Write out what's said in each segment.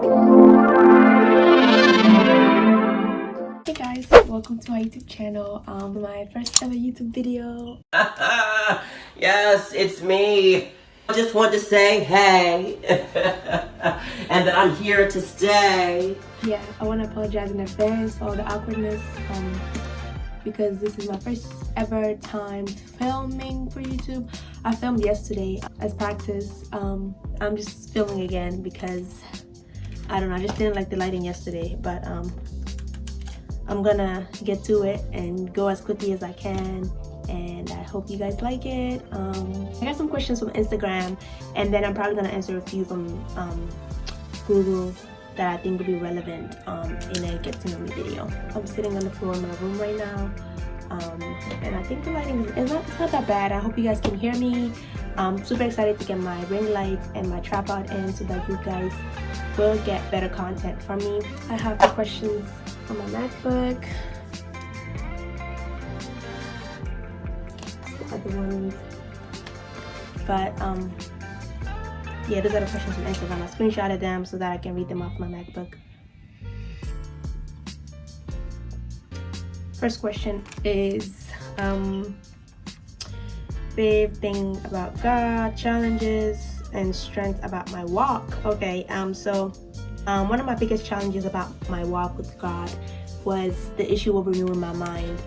Hey guys, welcome to my YouTube channel. My first ever YouTube video. Yes, it's me. I just want to say hey, and that I'm here to stay. Yeah, I want to apologize in advance for all the awkwardness, because this is my first ever time filming for YouTube. I filmed yesterday as practice. I'm just filming again because I don't know, I just didn't like the lighting yesterday, but I'm gonna get to it and go as quickly as I can, and I hope you guys like it. I got some questions from Instagram, and then I'm probably gonna answer a few from Google that I think will be relevant in a get to know me video. I'm sitting on the floor in my room right now, and I think the lighting is it's not that bad. I hope you guys can hear me. I'm super excited to get my ring light and my tripod in so that you guys will get better content from me. I have the questions on my MacBook. The other ones. But yeah, those are the questions from Instagram. I screenshotted them so that I can read them off my MacBook. First question is favorite thing about God, challenges and strength about my walk. Okay, so one of my biggest challenges about my walk with God was the issue of renewing my mind.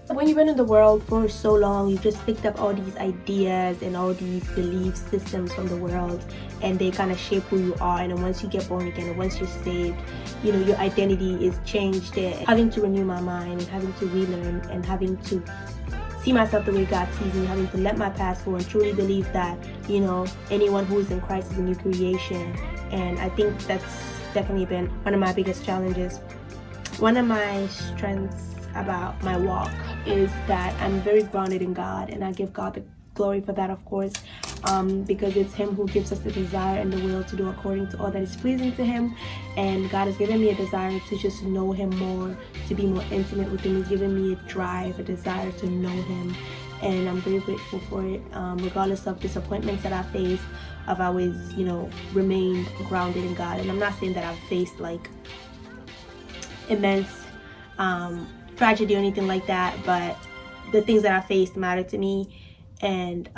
When you've been in the world for so long, you've just picked up all these ideas and all these belief systems from the world, and they kind of shape who you are. And then once you get born again, and once you're saved, you know, your identity is changed. Having to renew my mind and having to relearn and having to see myself the way God sees me, having to let my past go and truly believe that, you know, anyone who is in Christ is a new creation. And I think that's definitely been one of my biggest challenges. One of my strengths about my walk is that I'm very grounded in God, and I give God the glory for that, of course, because it's Him who gives us the desire and the will to do according to all that is pleasing to Him. And God has given me a desire to just know Him more, to be more intimate with Him. He's given me a drive, a desire to know Him, and I'm very grateful for it. Regardless of disappointments that I've faced, I've always, you know, remained grounded in God. And I'm not saying that I've faced like immense tragedy or anything like that, but the things that I faced matter to me. And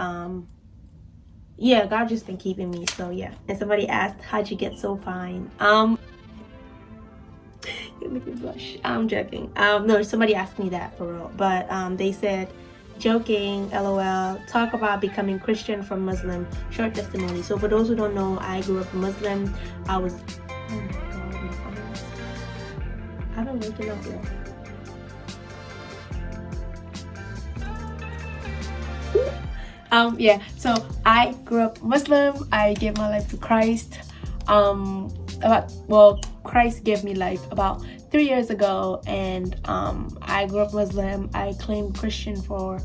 yeah, God just been keeping me. So yeah. And somebody asked, how'd you get so fine? You make me blush. I'm joking. No, somebody asked me that for real, but they said, joking, LOL, talk about becoming Christian from Muslim, short testimony. So for those who don't know, I grew up Muslim. I was, oh my God, my arms. I've been waking up here. Yeah, so I grew up Muslim. I gave my life to Christ. Christ gave me life about 3 years ago, and I grew up Muslim. I claimed Christian for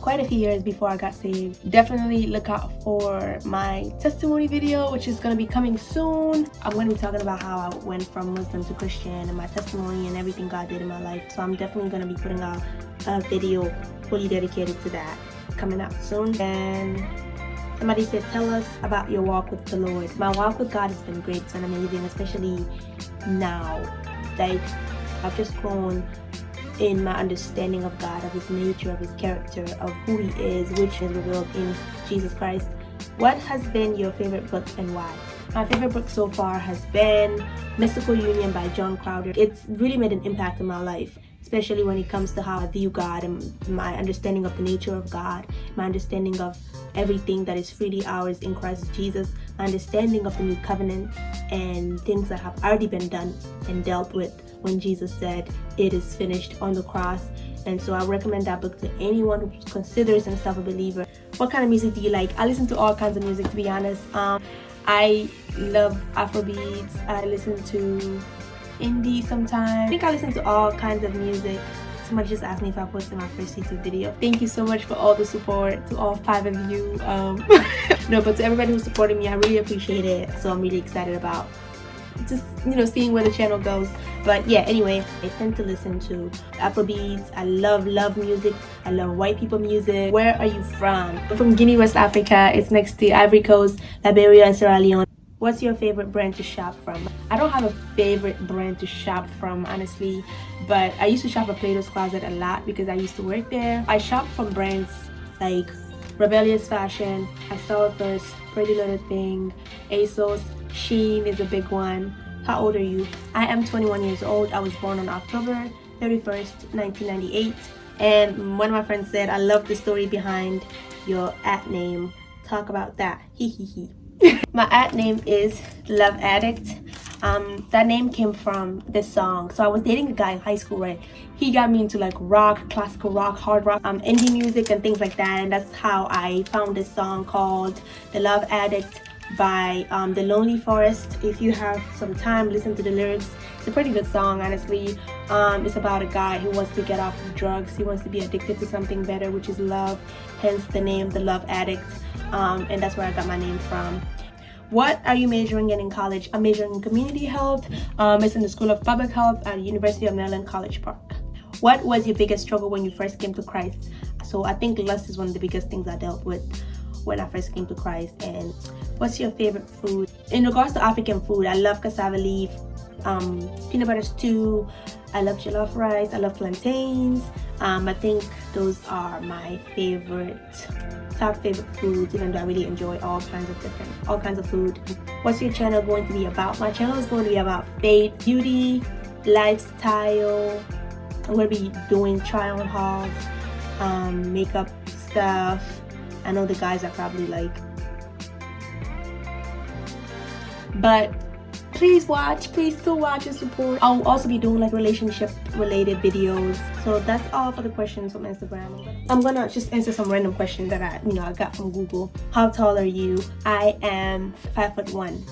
quite a few years before I got saved. Definitely look out for my testimony video, which is going to be coming soon. I'm going to be talking about how I went from Muslim to Christian and my testimony and everything God did in my life. So I'm definitely going to be putting out a video fully dedicated to that coming out soon. And somebody said, tell us about your walk with the Lord. My walk with God has been great. It's been amazing, especially now. Like, I've just grown in my understanding of God, of His nature, of His character, of who He is, which is revealed in Jesus Christ. What has been your favorite book and why? My favorite book so far has been Mystical Union by John Crowder. It's really made an impact in my life, especially when it comes to how I view God and my understanding of the nature of God, my understanding of everything that is freely ours in Christ Jesus, my understanding of the new covenant and things that have already been done and dealt with when Jesus said it is finished on the cross. And so I recommend that book to anyone who considers himself a believer. What kind of music do you like? I listen to all kinds of music, to be honest. I love Afrobeats. I listen to indie sometimes. I think I listen to all kinds of music. Somebody just asked me if I posted my first YouTube video. Thank you so much for all the support, to all 5 of you. No, but to everybody who's supporting me, I really appreciate it. So I'm really excited about just, you know, seeing where the channel goes. But yeah, anyway, I tend to listen to Afrobeats. I love music. I love white people music. Where are you from? I'm from Guinea, West Africa. It's next to Ivory Coast, Liberia, and Sierra Leone. What's your favorite brand to shop from? I don't have a favorite brand to shop from, honestly, but I used to shop at Plato's Closet a lot because I used to work there. I shop from brands like Rebellious Fashion, I Saw It First, Pretty Little Thing, ASOS, Shein is a big one. How old are you? I am 21 years old. I was born on October 31st, 1998. And one of my friends said, I love the story behind your at name. Talk about that. Hee hee hee. My at name is Love Addict. That name came from this song. So I was dating a guy in high school, right? He got me into like rock, classical rock, hard rock, indie music and things like that. And that's how I found this song called The Love Addict by The Lonely Forest. If you have some time, listen to the lyrics. It's a pretty good song, honestly. It's about a guy who wants to get off of drugs. He wants to be addicted to something better, which is love, hence the name The Love Addict. And that's where I got my name from. What are you majoring in college? I'm majoring in community health. It's in the School of Public Health at University of Maryland, College Park. What was your biggest struggle when you first came to Christ? So I think lust is one of the biggest things I dealt with when I first came to Christ. And what's your favorite food? In regards to African food, I love cassava leaf, peanut butter stew, I love jollof rice, I love plantains. I think those are my top favorite foods, even though I really enjoy all kinds of food. What's your channel going to be about? My channel is going to be about faith, beauty, lifestyle. I'm going to be doing try-on hauls, makeup stuff. I know the guys are probably like, but please still watch and support. I'll also be doing like relationship related videos. So that's all for the questions from Instagram. I'm gonna just answer some random questions that I got from Google. How tall are you? I am 5'1".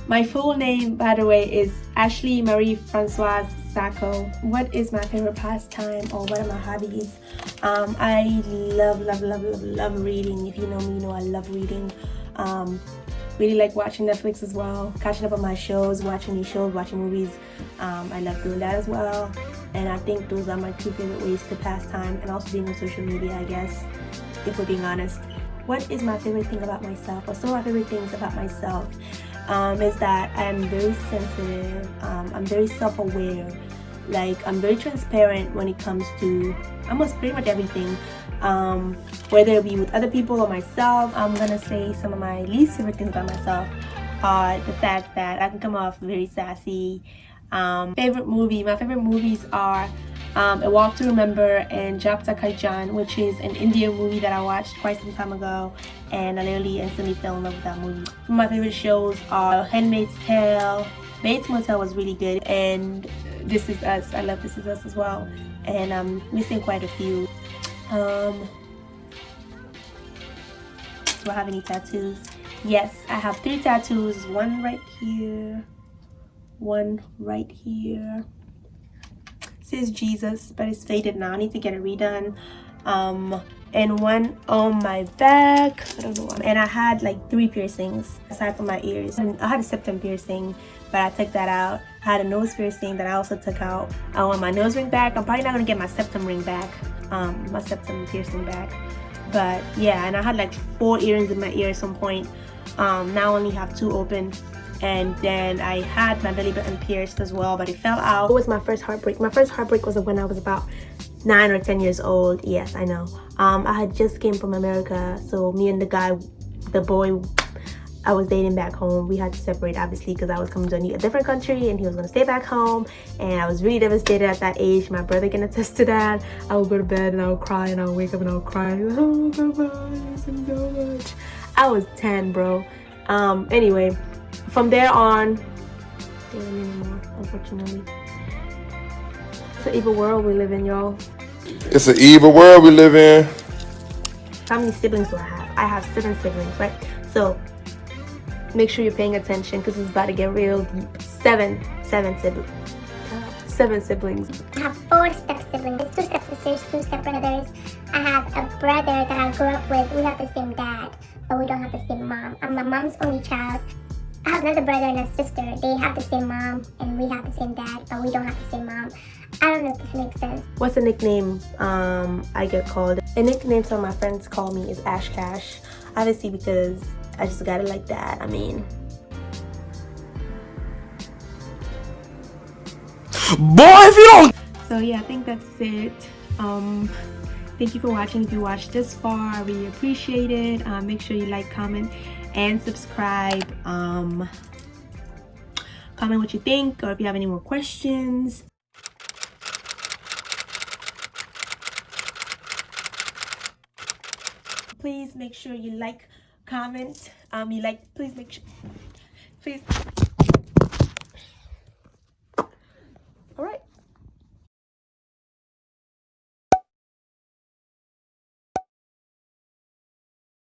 My full name, by the way, is Achley Marie Francoise Sacco. What is my favorite pastime or what are my hobbies? I love reading. If you know me, you know I love reading. Really like watching Netflix as well, catching up on my shows, watching new shows, watching movies. I love doing that as well. And I think those are my two favorite ways to pass time, and also being on social media, I guess, if we're being honest. What is my favorite thing about myself? Or some of my favorite things about myself is that I'm very sensitive, I'm very self-aware, like I'm very transparent when it comes to almost pretty much everything. Whether it be with other people or myself. I'm gonna say some of my least favorite things about myself are the fact that I can come off very sassy. Favorite movie, my favorite movies are A Walk to Remember and Jab Tak Hai Jaan, which is an Indian movie that I watched quite some time ago, and I literally instantly fell in love with that movie. Some of my favorite shows are Handmaid's Tale, Bates Motel was really good, and This Is Us. I love This Is Us as well, and I'm missing quite a few. Do I have any tattoos? Yes, I have 3 tattoos. One right here, one right here. It says Jesus, but it's faded now. I need to get it redone. And one on my back. I don't know why. And I had like 3 piercings aside from my ears. And I had a septum piercing, but I took that out. I had a nose piercing that I also took out. I want my nose ring back. I'm probably not gonna get my septum ring back, my septum piercing back. But yeah, and I had like 4 earrings in my ear at some point. Now I only have 2 open. And then I had my belly button pierced as well, but it fell out. What was my first heartbreak? My first heartbreak was when I was about 9 or 10 years old. Yes, I know. I had just came from America, so me and the boy I was dating back home, we had to separate obviously because I was coming to a different country and he was going to stay back home, and I was really devastated at that age. My brother can attest to that. I would go to bed and I would cry, and I would wake up and I would cry. Oh God, I miss him so much. I was 10, bro. Anyway, from there on, I don't anymore, unfortunately. It's an evil world we live in, y'all. It's an evil world we live in. How many siblings do I have? I have 7 siblings, right? So make sure you're paying attention because it's about to get real deep. 7 siblings. 7 siblings. I have 4 step-siblings, 2 step-sisters, 2 step-brothers. I have a brother that I grew up with. We have the same dad, but we don't have the same mom. I'm my mom's only child. I have another brother and a sister. They have the same mom, and we have the same dad, but we don't have the same mom. I don't know if this makes sense. What's a nickname I get called? A nickname some of my friends call me is Ash Cash. Obviously because I just got it like that. I mean, Boy, if you don't. So yeah, I think that's it. Thank you for watching. If you watched this far, I really appreciate it. Make sure you like, comment, and subscribe. Comment what you think, or if you have any more questions. Please make sure you like, comment. Please make sure, please.